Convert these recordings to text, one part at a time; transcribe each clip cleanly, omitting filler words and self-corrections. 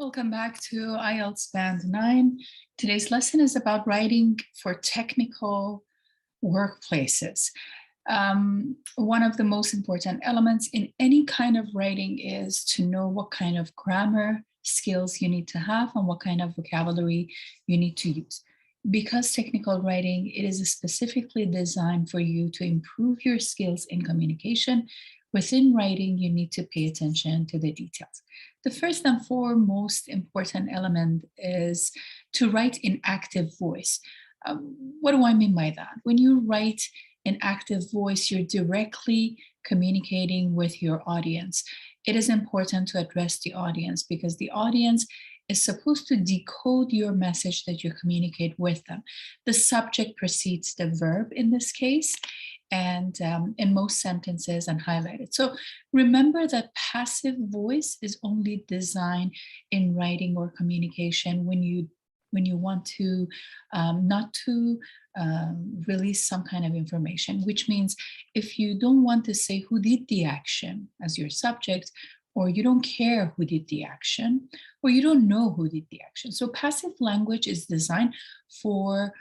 Welcome back to IELTS Band 9. Today's lesson is about writing for technical workplaces. One of the most important elements in any kind of writing is to know what kind of grammar skills you need to have and what kind of vocabulary you need to use. Because technical writing, it is specifically designed for you to improve your skills in communication. Within writing, you need to pay attention to the details. The first and foremost important element is to write in active voice. What do I mean by that? When you write in active voice, you're directly communicating with your audience. It is important to address the audience because the audience is supposed to decode your message that you communicate with them. The subject precedes the verb in this case, and in most sentences and highlighted. So remember that passive voice is only designed in writing or communication when you want to not to release some kind of information, which means if you don't want to say who did the action as your subject, or you don't care who did the action, or you don't know who did the action. So passive language is designed for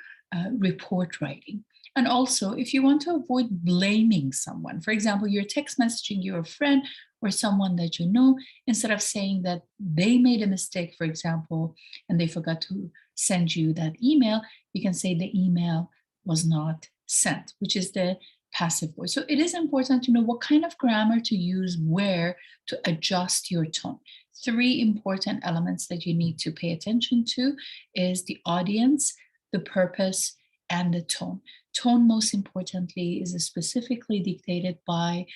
report writing. And also, if you want to avoid blaming someone, for example, you're text messaging your friend or someone that you know, instead of saying that they made a mistake, for example, and they forgot to send you that email, you can say the email was not sent, which is the passive voice. So it is important to know what kind of grammar to use where to adjust your tone. Three important elements that you need to pay attention to is the audience, the purpose, and the tone. Tone, most importantly, is specifically dictated by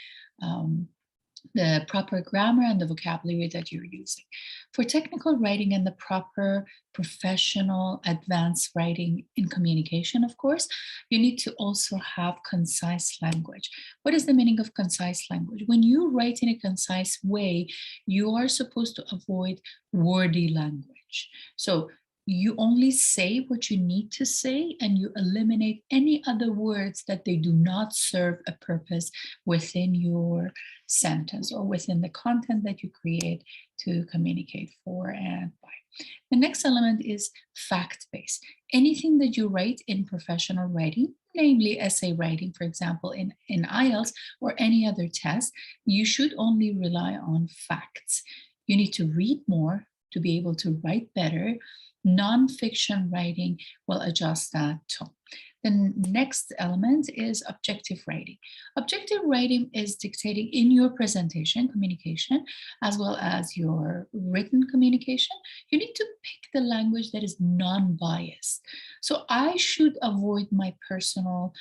the proper grammar and the vocabulary that you're using. For technical writing and the proper professional advanced writing in communication, of course, you need to also have concise language. What is the meaning of concise language? When you write in a concise way, you are supposed to avoid wordy language. So you only say what you need to say and you eliminate any other words that they do not serve a purpose within your sentence or within the content that you create to communicate for and by. The next element is fact-based. Anything that you write in professional writing, namely essay writing, for example, in IELTS or any other test, you should only rely on facts. You need to read more to be able to write better. Non-fiction writing will adjust that tone. The next element is objective writing. Objective writing is dictating in your presentation, communication, as well as your written communication. You need to pick the language that is non-biased. So I should avoid my personal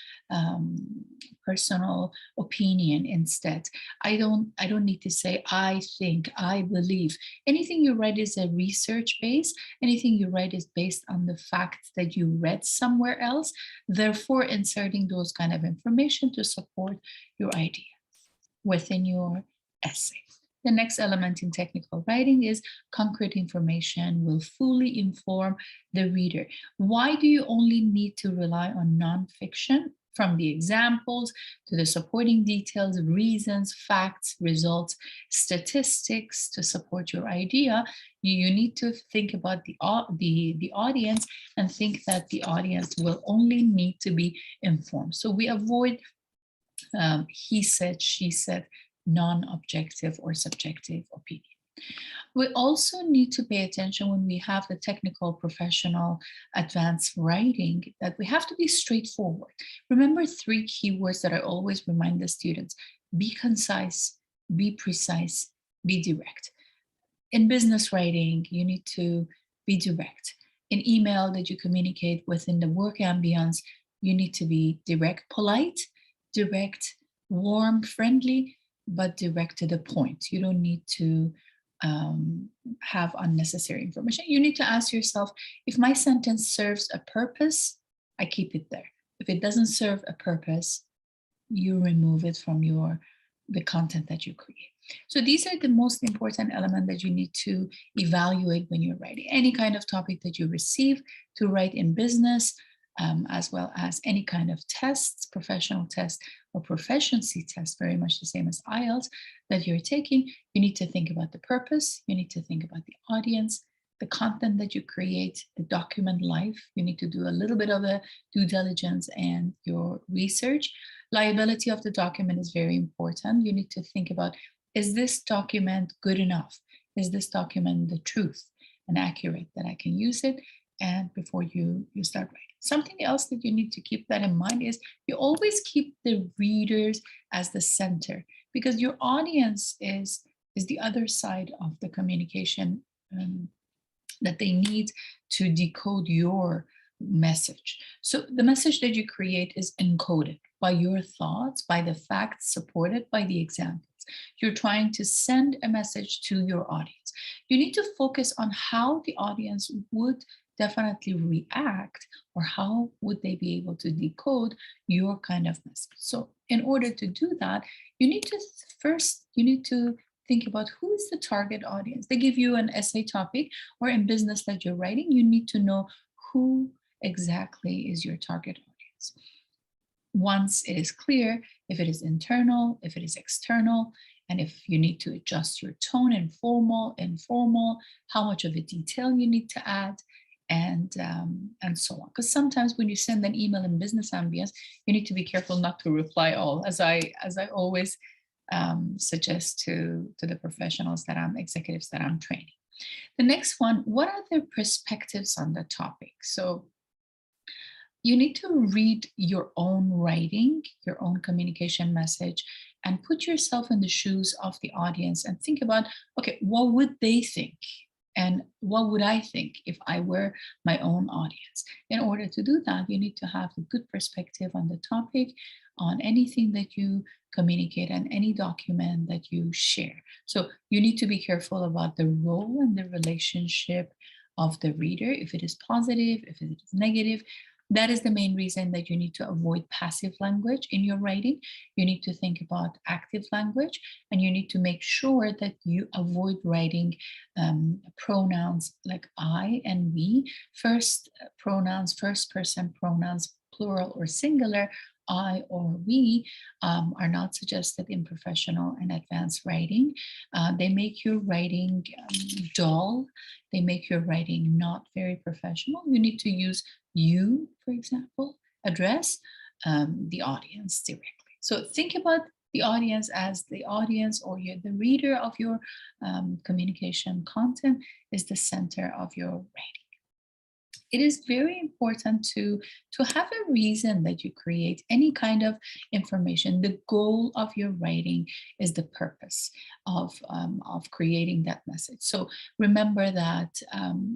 opinion instead. I don't need to say I think, I believe. Anything you write is a research base. Anything you write is based on the facts that you read somewhere else, therefore inserting those kind of information to support your idea within your essay. The next element in technical writing is concrete information will fully inform the reader. Why do you only need to rely on nonfiction? From the examples to the supporting details, reasons, facts, results, statistics to support your idea, you need to think about the audience and think that the audience will only need to be informed. So we avoid he said, she said, non-objective or subjective opinion. We also need to pay attention when we have the technical, professional, advanced writing that we have to be straightforward. Remember three keywords that I always remind the students: be concise, be precise, be direct. In business writing, you need to be direct. In email that you communicate within the work ambience, you need to be direct, polite, direct, warm, friendly, but direct to the point. You don't need to have unnecessary information. You need to ask yourself, if my sentence serves a purpose, I keep it there. If it doesn't serve a purpose, you remove it from the content that you create. So these are the most important elements that you need to evaluate when you're writing. Any kind of topic that you receive to write in business, as well as any kind of tests, professional tests or proficiency tests, very much the same as IELTS, that you're taking, you need to think about the purpose, you need to think about the audience, the content that you create, the document life. You need to do a little bit of a due diligence and your research. Liability of the document is very important. You need to think about, is this document good enough? Is this document the truth and accurate that I can use it? And before you start writing. Something else that you need to keep that in mind is you always keep the readers as the center, because your audience is the other side of the communication that they need to decode your message. So the message that you create is encoded by your thoughts, by the facts supported by the examples. You're trying to send a message to your audience. You need to focus on how the audience would definitely react, or how would they be able to decode your kind of message. So in order to do that, you need to think about who is the target audience. They give you an essay topic, or in business that you're writing, you need to know who exactly is your target audience. Once it is clear, if it is internal, if it is external, and if you need to adjust your tone in formal, informal, how much of a detail you need to add, and so on. Because sometimes when you send an email in business ambience, you need to be careful not to reply all, as I always suggest to the professionals executives that I'm training. The next one, what are their perspectives on the topic? So you need to read your own writing, your own communication message, and put yourself in the shoes of the audience and think about, okay, what would they think? And what would I think if I were my own audience? In order to do that, you need to have a good perspective on the topic, on anything that you communicate, and any document that you share. So you need to be careful about the role and the relationship of the reader, if it is positive, if it is negative. That is the main reason that you need to avoid passive language in your writing. You need to think about active language, and you need to make sure that you avoid writing pronouns like I and we. First pronouns, first person pronouns, plural or singular, I or we, are not suggested in professional and advanced writing. They make your writing dull. They make your writing not very professional. You need to use you, for example, address the audience directly. So think about the audience as the audience, or the reader of your communication content is the center of your writing. It is very important to have a reason that you create any kind of information. The goal of your writing is the purpose of creating that message. So remember that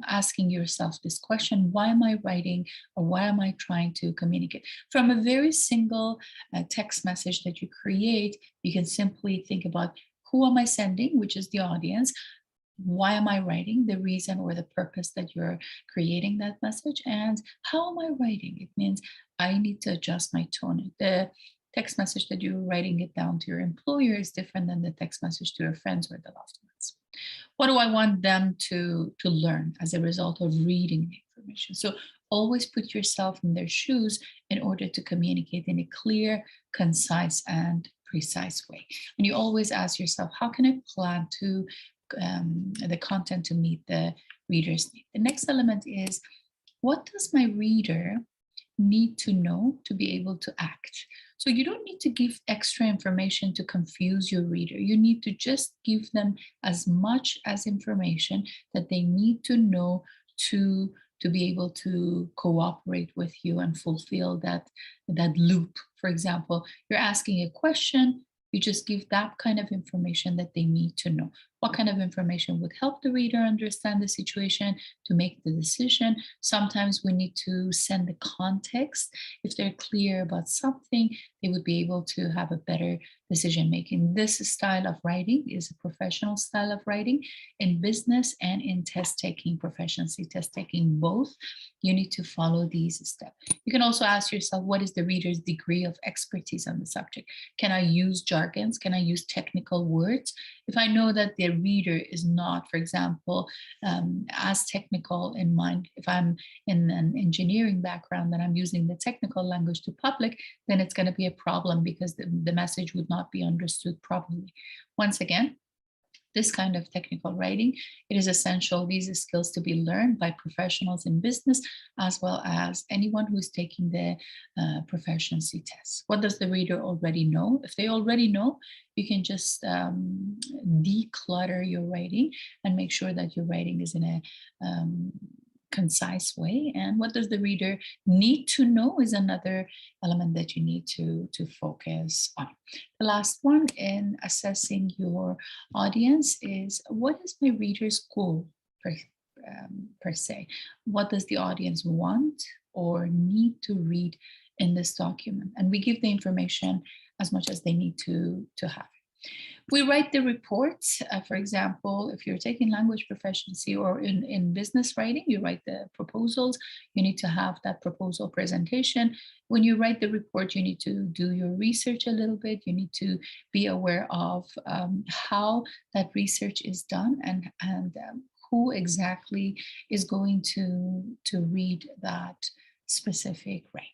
asking yourself this question, why am I writing, or why am I trying to communicate? From a very single text message that you create, you can simply think about, who am I sending, which is the audience? Why am I writing, the reason or the purpose that you're creating that message, and how am I writing? It means I need to adjust my tone. The text message that you're writing it down to your employer is different than the text message to your friends or the loved ones. What do I want them to learn as a result of reading the information? So always put yourself in their shoes in order to communicate in a clear, concise, and precise way. And you always ask yourself, how can I plan to the content to meet the reader's need? The next element is, what does my reader need to know to be able to act? So you don't need to give extra information to confuse your reader. You need to just give them as much as information that they need to know to be able to cooperate with you and fulfill that loop. For example, you're asking a question, you just give that kind of information that they need to know. What kind of information would help the reader understand the situation to make the decision? Sometimes we need to send the context. If they're clear about something, they would be able to have a better decision making. This style of writing is a professional style of writing. In business and in test taking, proficiency test taking, both, you need to follow these steps. You can also ask yourself, what is the reader's degree of expertise on the subject? Can I use jargons? Can I use technical words? If I know that the reader is not, for example, as technical in mind, if I'm in an engineering background and I'm using the technical language to public, then it's going to be a problem because the message would not be understood properly. Once again, this kind of technical writing, it is essential these skills to be learned by professionals in business, as well as anyone who's taking the proficiency test. What does the reader already know? If they already know, you can just declutter your writing and make sure that your writing is in a concise way. And what does the reader need to know is another element that you need to focus on. The last one in assessing your audience is, what is my reader's goal per se? What does the audience want or need to read in this document? And we give the information as much as they need to have. We write the reports. For example, if you're taking language proficiency or in business writing, you write the proposals. You need to have that proposal presentation. When you write the report, you need to do your research a little bit. You need to be aware of how that research is done and who exactly is going to read that specific writing.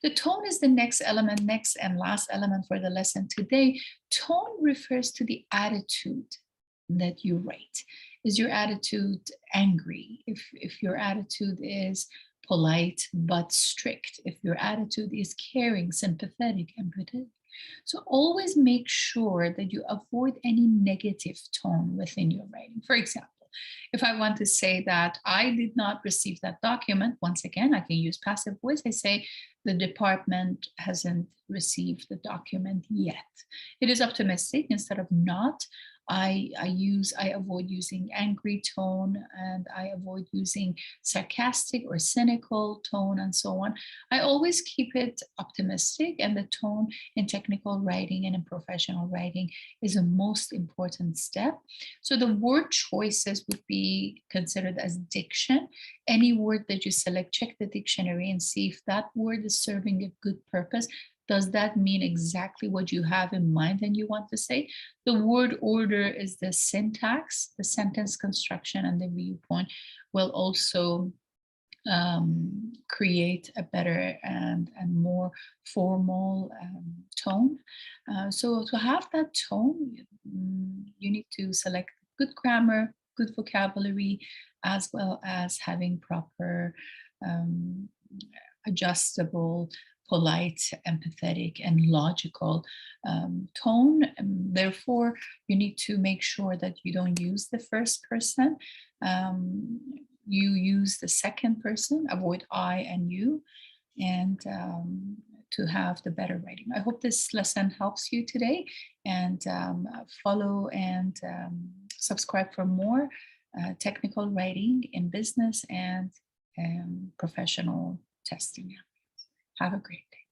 The tone is the next element, next and last element for the lesson today. Tone refers to the attitude that you write. Is your attitude angry? If your attitude is polite but strict, if your attitude is caring, sympathetic, empathetic. So always make sure that you avoid any negative tone within your writing. For example, if I want to say that I did not receive that document, once again, I can use passive voice. I say, the department hasn't received the document yet. It is optimistic instead of not. I avoid using angry tone, and I avoid using sarcastic or cynical tone and so on. I always keep it optimistic, and the tone in technical writing and in professional writing is the most important step. So the word choices would be considered as diction. Any word that you select, check the dictionary and see if that word is serving a good purpose. Does that mean exactly what you have in mind and you want to say? The word order is the syntax, the sentence construction, and the viewpoint will also create a better and more formal tone. So to have that tone, you need to select good grammar, good vocabulary, as well as having proper adjustable, polite, empathetic, and logical tone. And therefore, you need to make sure that you don't use the first person. You use the second person, avoid I and you, and to have the better writing. I hope this lesson helps you today, and follow and subscribe for more technical writing in business and professional testing. Have a great day.